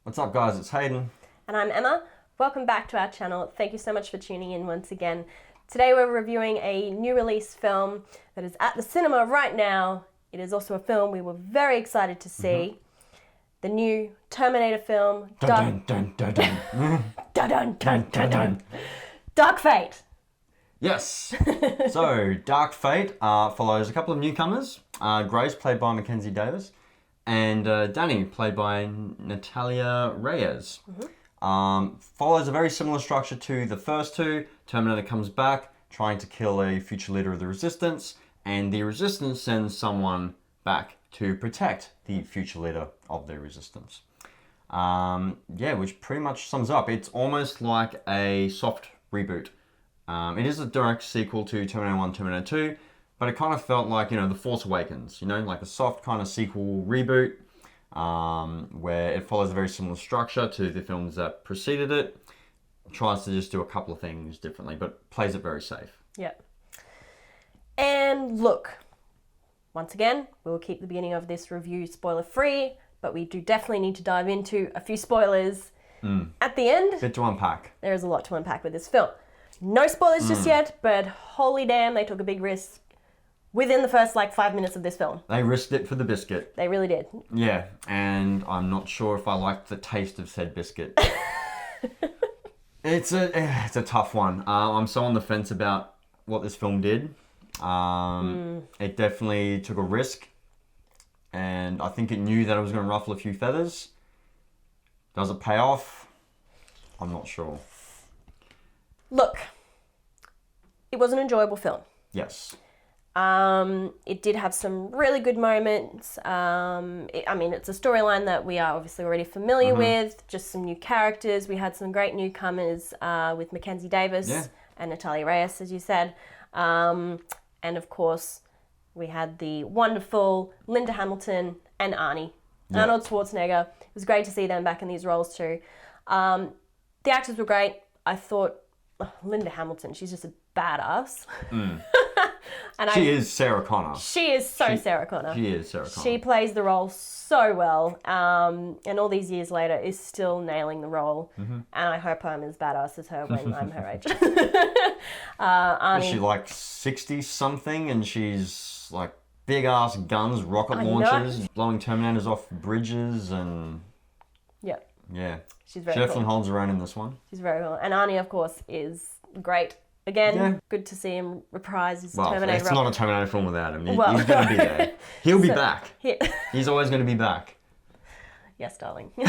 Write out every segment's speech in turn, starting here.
What's up, guys? It's Hayden. And I'm Emma. Welcome back to our channel. Thank you so much for tuning in once again. Today we're reviewing a new release film that is at the cinema right now. It is also a film we were very excited to see. The new Terminator film. Dun, dun, dun, dun, dun. Dun, dun, dun, dun, dun. Dark Fate. Yes. So, Dark Fate follows a couple of newcomers. Grace, played by Mackenzie Davis, and Dani, played by Natalia Reyes. Follows a very similar structure to the first two. Terminator comes back, trying to kill a future leader of the Resistance, and the Resistance sends someone back to protect the future leader of the Resistance. Which pretty much sums up. It's almost like a soft reboot. It is a direct sequel to Terminator 1, Terminator 2, but it kind of felt like, The Force Awakens, like a soft kind of sequel reboot, where it follows a very similar structure to the films that preceded it. It tries to just do a couple of things differently, but plays it very safe. Yep. And look, once again, we will keep the beginning of this review spoiler-free, but we do definitely need to dive into a few spoilers at the end. Bit to unpack. There is a lot to unpack with this film. No spoilers just yet, but holy damn, they took a big risk within the first 5 minutes of this film. They risked it for the biscuit. They really did. Yeah, and I'm not sure if I liked the taste of said biscuit. It's a tough one. I'm so on the fence about what this film did. It definitely took a risk, and I think it knew that it was going to ruffle a few feathers. Does it pay off? I'm not sure. Look, it was an enjoyable film. Yes. It did have some really good moments. It's a storyline that we are obviously already familiar with, just some new characters. We had some great newcomers with Mackenzie Davis and Natalia Reyes, as you said. And of course, we had the wonderful Linda Hamilton and Arnold Schwarzenegger. It was great to see them back in these roles too. The actors were great. I thought Linda Hamilton, she's just a badass. And she is Sarah Connor. She is Sarah Connor. She is Sarah Connor. She plays the role so well, and all these years later is still nailing the role. And I hope I'm as badass as her when I'm her age. Is she 60 something, and she's big ass guns, rocket launchers, blowing Terminators off bridges, and yeah, she's very she definitely cool. holds her own in this one. She's very cool, and Arnie, of course, is great. Again, good to see him reprise his Terminator. It's not a Terminator film without him. He's going to be there. He'll be back. He's always going to be back. Yes, darling. So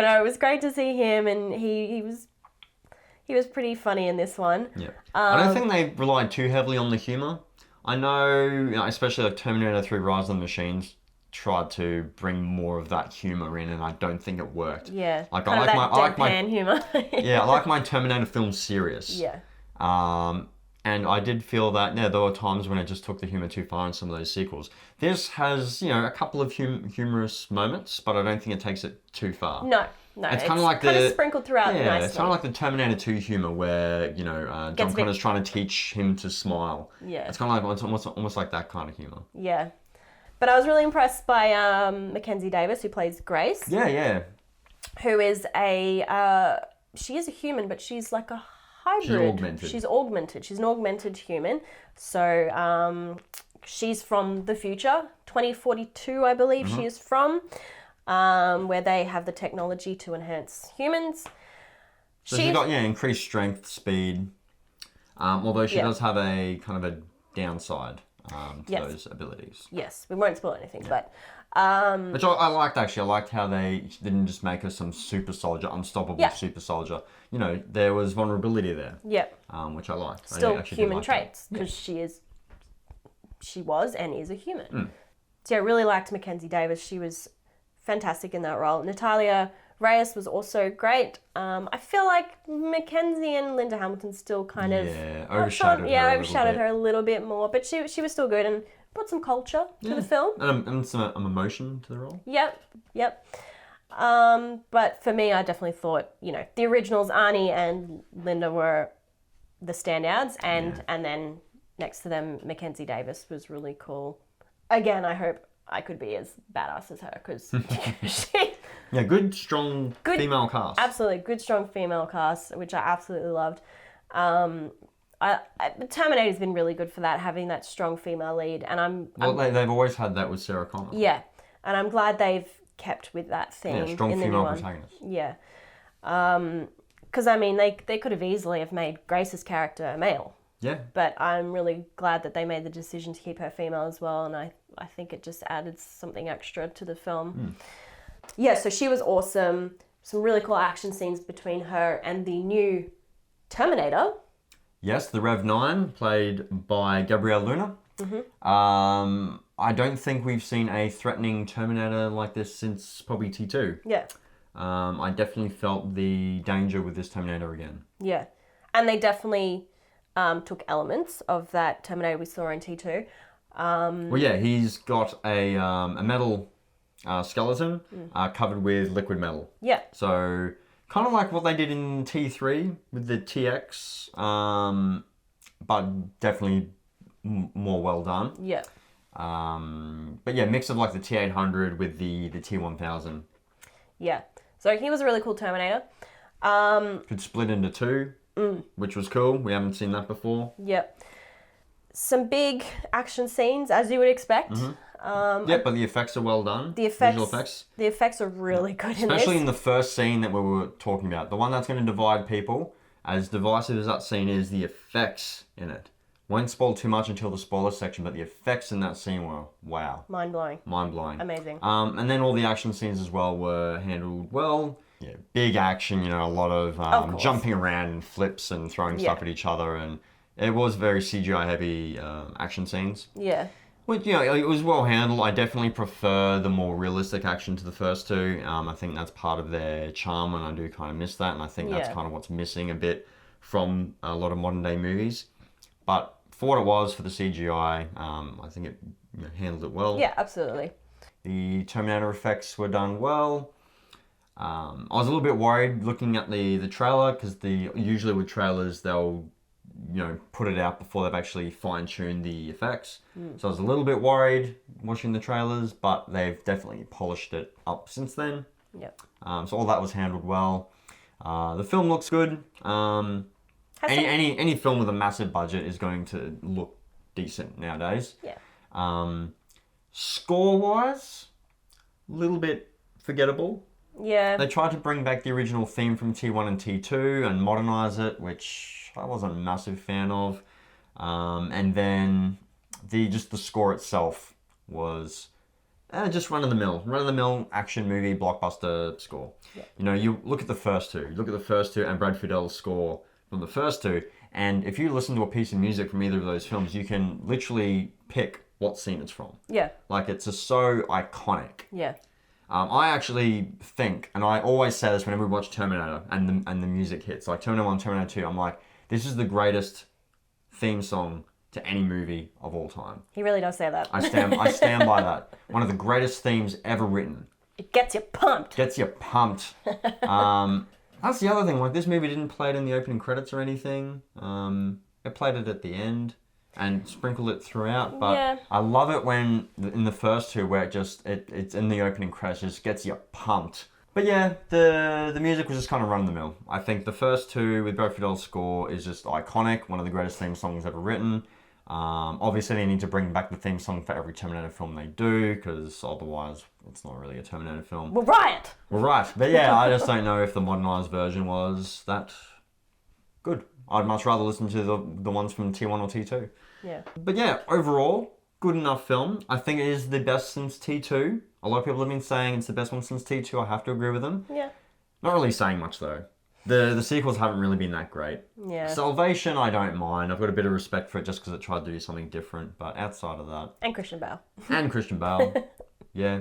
no, it was great to see him, and he was pretty funny in this one. Yeah. I don't think they relied too heavily on the humor. I know, especially Terminator 3 Rise of the Machines tried to bring more of that humor in, and I don't think it worked. Yeah, I like my humor. Yeah, I like my Terminator films serious. Yeah. And I did feel that there were times when it just took the humor too far in some of those sequels. This has a couple of humorous moments, but I don't think it takes it too far. No, it's kind of sprinkled throughout. Yeah, nicely. It's kind of like the Terminator 2 humor where John Connor's trying to teach him to smile. Yeah, it's kind of like almost like that kind of humor. Yeah. But I was really impressed by Mackenzie Davis, who plays Grace. Yeah. Who is she is a human, but she's like a hybrid. She's augmented. She's an augmented human. So she's from the future, 2042, I believe she is from, where they have the technology to enhance humans. So she's got increased strength, speed, although she does have a kind of a downside. Those abilities. Yes, we won't spoil anything, but... Which I liked, actually. I liked how they didn't just make her some super soldier, unstoppable super soldier. There was vulnerability there. Yep. Which I liked. Still human traits, because she was and is a human. So I really liked Mackenzie Davis. She was fantastic in that role. Natalia Reyes was also great. I feel like Mackenzie and Linda Hamilton still kind of overshadowed her a little bit more, but she was still good and brought some culture to the film and some emotion to the role. Yep. But for me, I definitely thought the originals, Arnie and Linda, were the standouts, and then next to them, Mackenzie Davis was really cool. Again, I hope I could be as badass as her because Yeah, good, strong female cast. Absolutely, good, strong female cast, which I absolutely loved. Terminator's been really good for that, having that strong female lead, and they've always had that with Sarah Connor. Yeah, and I'm glad they've kept with that theme. Yeah, strong in the female new one. protagonist. Yeah, because I mean, they could have easily have made Grace's character a male. Yeah. But I'm really glad that they made the decision to keep her female as well, and I think it just added something extra to the film. Yeah, so she was awesome. Some really cool action scenes between her and the new Terminator. Yes, the Rev-9, played by Gabriel Luna. I don't think we've seen a threatening Terminator like this since probably T2. Yeah. I definitely felt the danger with this Terminator again. Yeah. And they definitely took elements of that Terminator we saw in T2. Well, yeah, he's got a metal skeleton covered with liquid metal. Yeah. So, kind of like what they did in T3 with the TX, but definitely more well done. Yeah. But yeah, mix of like the T-800 with the T-1000. Yeah. So he was a really cool Terminator. Could split into two, which was cool. We haven't seen that before. Yep. Some big action scenes, as you would expect. Yeah, but the effects are well done. Visual effects. The effects are really good in this. Especially in the first scene that we were talking about. The one that's going to divide people, as divisive as that scene is, the effects in it. Won't spoil too much until the spoiler section, but the effects in that scene were, wow. Mind-blowing. Mind-blowing. Amazing. And then all the action scenes as well were handled well. Yeah, big action, a lot of jumping around and flips and throwing stuff at each other. And it was very CGI-heavy action scenes. Yeah. Which, it was well handled. I definitely prefer the more realistic action to the first two. I think that's part of their charm, and I do kind of miss that. And I think that's kind of what's missing a bit from a lot of modern-day movies. But for what it was, for the CGI, I think it handled it well. Yeah, absolutely. The Terminator effects were done well. I was a little bit worried looking at the trailer, because usually with trailers they'll put it out before they've actually fine-tuned the effects. So I was a little bit worried watching the trailers, but they've definitely polished it up since then. Yep. So all that was handled well. The film looks good. Any film with a massive budget is going to look decent nowadays. Yeah. Score-wise, a little bit forgettable. Yeah. They tried to bring back the original theme from T1 and T2 and modernise it, which I wasn't a massive fan of. And then the score itself was just run-of-the-mill action movie blockbuster score. Yeah. You look at the first two. And Brad Fiddel's score from the first two, and if you listen to a piece of music from either of those films, you can literally pick what scene it's from. Yeah. Like, it's just so iconic. Yeah. I actually think, and I always say this whenever we watch Terminator and the music hits, like Terminator 1, Terminator 2, I'm like, this is the greatest theme song to any movie of all time. He really does say that. I stand by that. One of the greatest themes ever written. It gets you pumped. That's the other thing, like, this movie didn't play it in the opening credits or anything. It played it at the end and sprinkled it throughout, but I love it when, in the first two, where it's in the opening credits, just gets you pumped. But yeah, the music was just kind of run-of-the-mill. I think the first two, with Brad Fiddel's score, is just iconic, one of the greatest theme songs ever written. Obviously they need to bring back the theme song for every Terminator film they do, because otherwise it's not really a Terminator film. We're right! But yeah, I just don't know if the modernised version was that good. I'd much rather listen to the ones from T1 or T2. Yeah. But yeah, overall, good enough film. I think it is the best since T2. A lot of people have been saying it's the best one since T2. I have to agree with them. Yeah. Not really saying much though. The sequels haven't really been that great. Yeah. Salvation, I don't mind. I've got a bit of respect for it just because it tried to do something different. But outside of that... And Christian Bale. Yeah.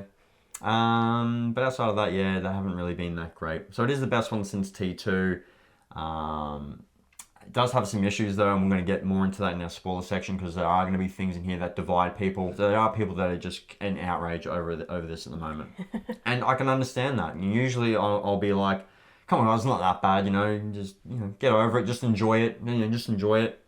But outside of that, yeah, they haven't really been that great. So it is the best one since T2. It does have some issues though, and we're going to get more into that in our spoiler section, because there are going to be things in here that divide people. There are people that are just in outrage over this at the moment. And I can understand that. And usually I'll be like, come on guys, it's not that bad, just get over it, just enjoy it, just enjoy it.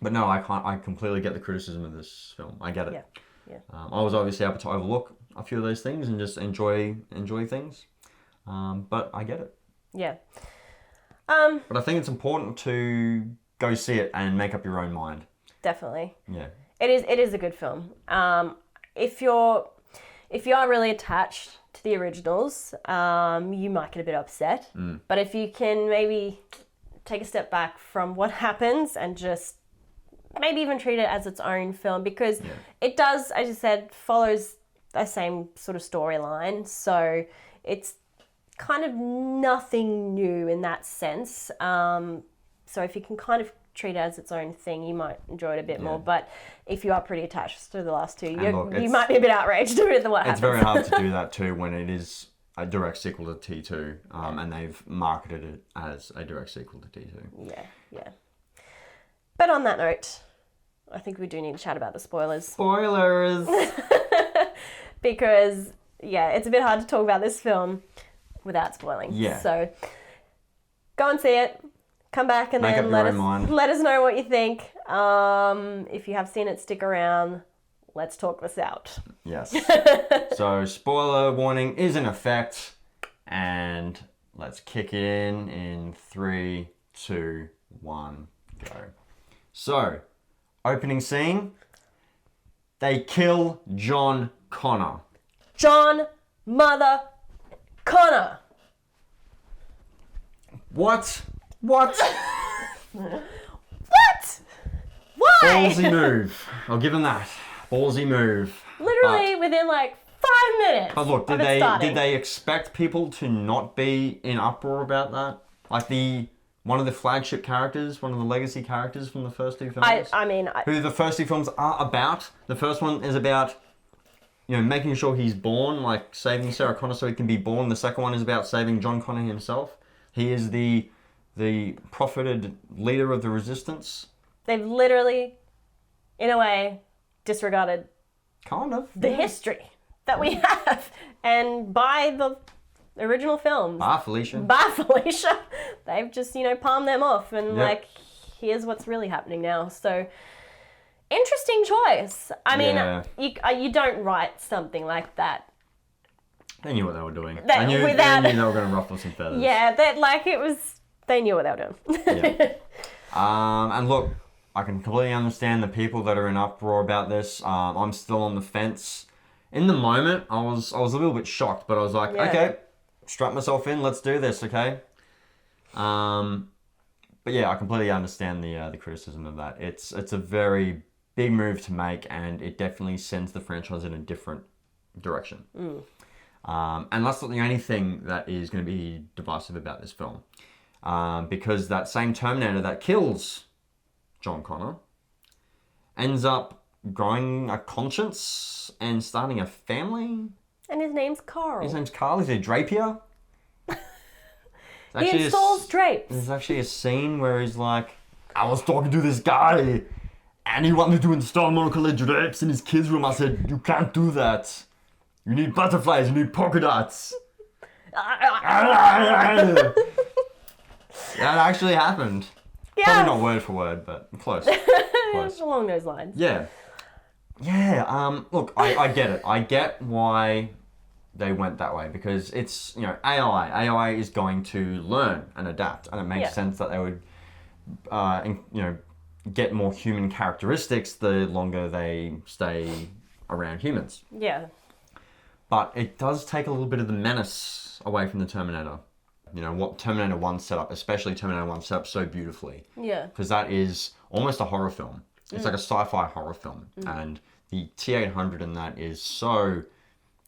But no, I completely get the criticism of this film. I get it. Yeah. I was obviously able to overlook a few of those things and just enjoy things. But I get it. Yeah. But I think it's important to go see it and make up your own mind. Definitely. Yeah. It is a good film. If you are really attached to the originals, you might get a bit upset. But if you can maybe take a step back from what happens and just maybe even treat it as its own film, because it does, as you said, follows the same sort of storyline. So it's kind of nothing new in that sense. So if you can kind of treat it as its own thing, you might enjoy it a bit more. But if you are pretty attached to the last two, you might be a bit outraged with what happens. It's very hard to do that too when it is a direct sequel to T2, and they've marketed it as a direct sequel to T2. Yeah. But on that note, I think we do need to chat about the spoilers. Spoilers! Because, it's a bit hard to talk about this film without spoiling. Yeah. So, go and see it. Come back and then let us know what you think. If you have seen it, stick around. Let's talk this out. Yes. So, spoiler warning is in effect. And let's kick it in 3, 2, 1, go. So, opening scene. They kill John Connor. John Mother Connor. What? What? Why? Ballsy move. I'll give him that. Ballsy move. Literally within like 5 minutes. But look, did they expect people to not be in uproar about that? Like one of the flagship characters, one of the legacy characters from the first two films. Who the first two films are about. The first one is about, making sure he's born, like saving Sarah Connor so he can be born. The second one is about saving John Connor himself. He is the profited leader of the resistance. They've literally, in a way, disregarded kind of the history that we have, and by the original films, Bar Felicia, they've just palmed them off and like, here's what's really happening now. So interesting choice. I mean, you don't write something like that. They knew what they were doing. They knew they were going to ruffle some feathers. Yeah, they knew what they were doing. And look, I can completely understand the people that are in uproar about this. I'm still on the fence. In the moment, I was a little bit shocked, but I was like, okay, strap myself in, let's do this, okay? But yeah, I completely understand the criticism of that. It's a very big move to make, and it definitely sends the franchise in a different direction. And that's not the only thing that is going to be divisive about this film. Because that same Terminator that kills John Connor ends up growing a conscience and starting a family. And his name's Carl. He's a drapier. He installs drapes. There's actually a scene where he's like, I was talking to this guy and he wanted to install monocolored drapes in his kid's room. I said, you can't do that. You need butterflies, you need polka dots. That actually happened. Yeah. Probably not word for word, but close. It's along those lines. Yeah. Look, I get it. I get why they went that way, because it's, AI. AI is going to learn and adapt, and it makes sense that they would, get more human characteristics the longer they stay around humans. Yeah. But it does take a little bit of the menace away from the Terminator. What Terminator 1 set up, especially Terminator 1 set up so beautifully. Yeah. Because that is almost a horror film. It's like a sci-fi horror film. And the T-800 in that is so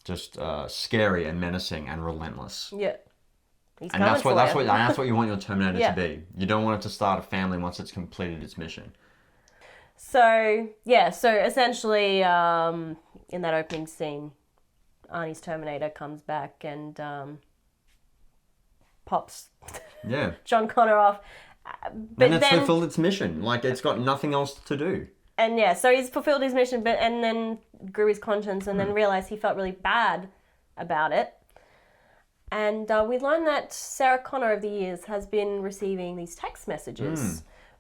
just scary and menacing and relentless. Yeah. And that's what you want your Terminator to be. You don't want it to start a family once it's completed its mission. So essentially, in that opening scene, Arnie's Terminator comes back and pops John Connor off. But and it's fulfilled its mission. Like, it's got nothing else to do. And so he's fulfilled his mission, and then grew his conscience, and then realised he felt really bad about it. And we learned that Sarah Connor over the years has been receiving these text messages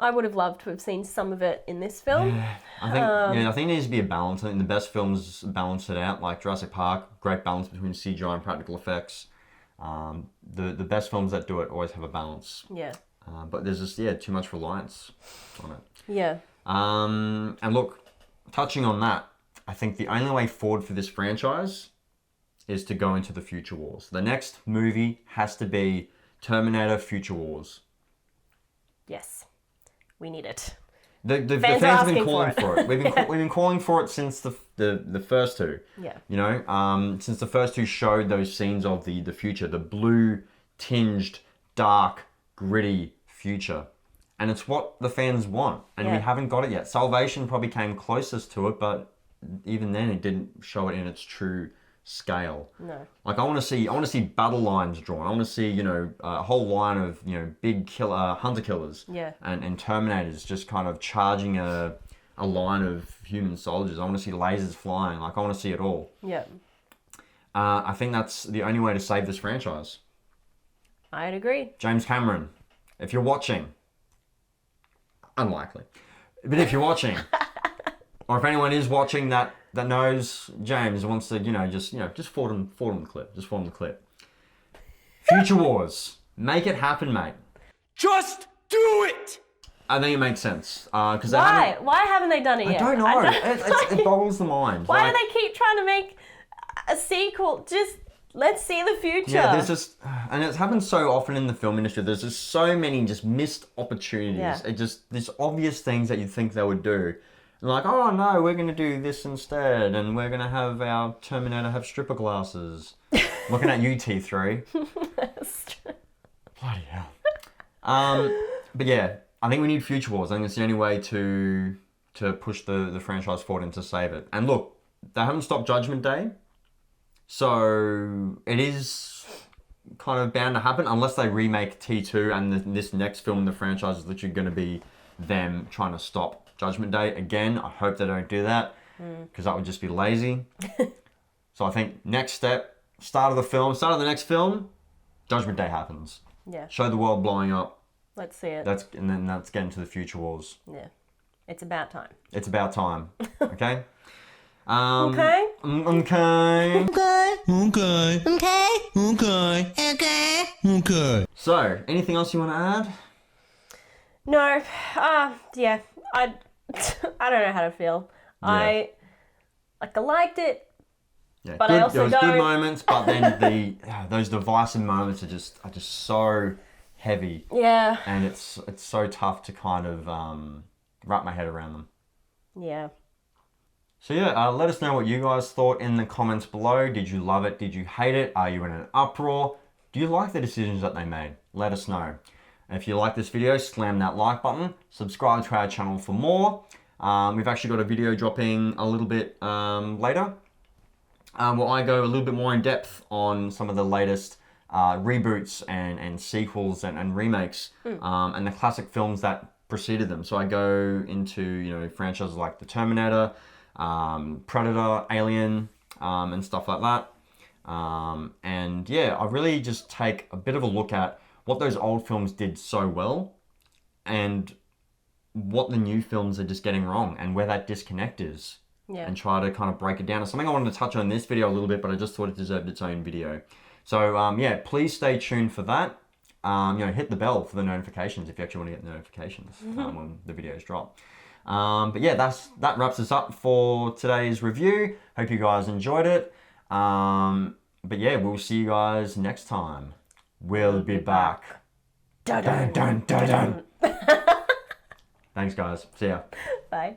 I would have loved to have seen some of it in this film. Yeah, I think there needs to be a balance. I think the best films balance it out, like Jurassic Park, great balance between CGI and practical effects. The best films that do it always have a balance. Yeah. But there's just, too much reliance on it. Yeah. And look, touching on that, I think the only way forward for this franchise is to go into the Future Wars. The next movie has to be Terminator Future Wars. Yes. We need it. The fans have been calling for it. We've been calling for it since the first two. Yeah. You know, since the first two showed those scenes of the future, the blue tinged, dark, gritty future. And it's what the fans want. And we haven't got it yet. Salvation probably came closest to it, but even then it didn't show it in its true scale. No. Like I want to see battle lines drawn. I want to see, a whole line of, big hunter killers. Yeah. And Terminators just kind of charging a line of human soldiers. I want to see lasers flying. Like I want to see it all. Yeah. I think that's the only way to save this franchise. I'd agree. James Cameron, if you're watching, unlikely, but if you're watching, or if anyone is watching that knows James wants to, just forward him the clip. Just forward him the clip. Future Wars. Make it happen, mate. Just do it! I think it makes sense. Cause Why? Why haven't they done it yet? I don't know. It boggles the mind. Why do they keep trying to make a sequel? Just let's see the future. Yeah, there's just, and it's happened so often in the film industry. There's just so many just missed opportunities. Yeah. There's obvious things that you'd think they would do. Like, oh no, we're going to do this instead, and we're going to have our Terminator have stripper glasses. Looking at you, T3. Bloody hell. But yeah, I think we need Future Wars. I think it's the only way to push the franchise forward and to save it. And look, they haven't stopped Judgment Day, so it is kind of bound to happen unless they remake T2 and this next film in the franchise is literally going to be them trying to stop Judgment Day. Again, I hope they don't do that because that would just be lazy. So I think next step, start of the next film, Judgment Day happens. Yeah. Show the world blowing up. Let's see it. And then let's get into the Future Wars. Yeah. It's about time. It's about time. Okay? Okay. Okay. So, anything else you want to add? No. Yeah. I don't know how to feel. Yeah. I liked it. Yeah, but good, I also there was don't. good moments, but then those divisive moments are just so heavy. Yeah. And it's so tough to kind of wrap my head around them. Yeah. So yeah, let us know what you guys thought in the comments below. Did you love it? Did you hate it? Are you in an uproar? Do you like the decisions that they made? Let us know. And if you like this video, slam that like button. Subscribe to our channel for more. We've actually got a video dropping a little bit later. Where I go a little bit more in depth on some of the latest reboots and sequels and remakes and the classic films that preceded them. So I go into franchises like the Terminator, Predator, Alien, and stuff like that. And yeah, I really just take a bit of a look at what those old films did so well and what the new films are just getting wrong and where that disconnect is. Yeah. And try to kind of break it down. It's something I wanted to touch on in this video a little bit, but I just thought it deserved its own video. So yeah, please stay tuned for that. Hit the bell for the notifications if you actually want to get notifications when the videos drop. But yeah, that wraps us up for today's review. Hope you guys enjoyed it. But yeah, we'll see you guys next time. We'll be back. Dun, dun, dun, dun. Thanks guys. See ya. Bye.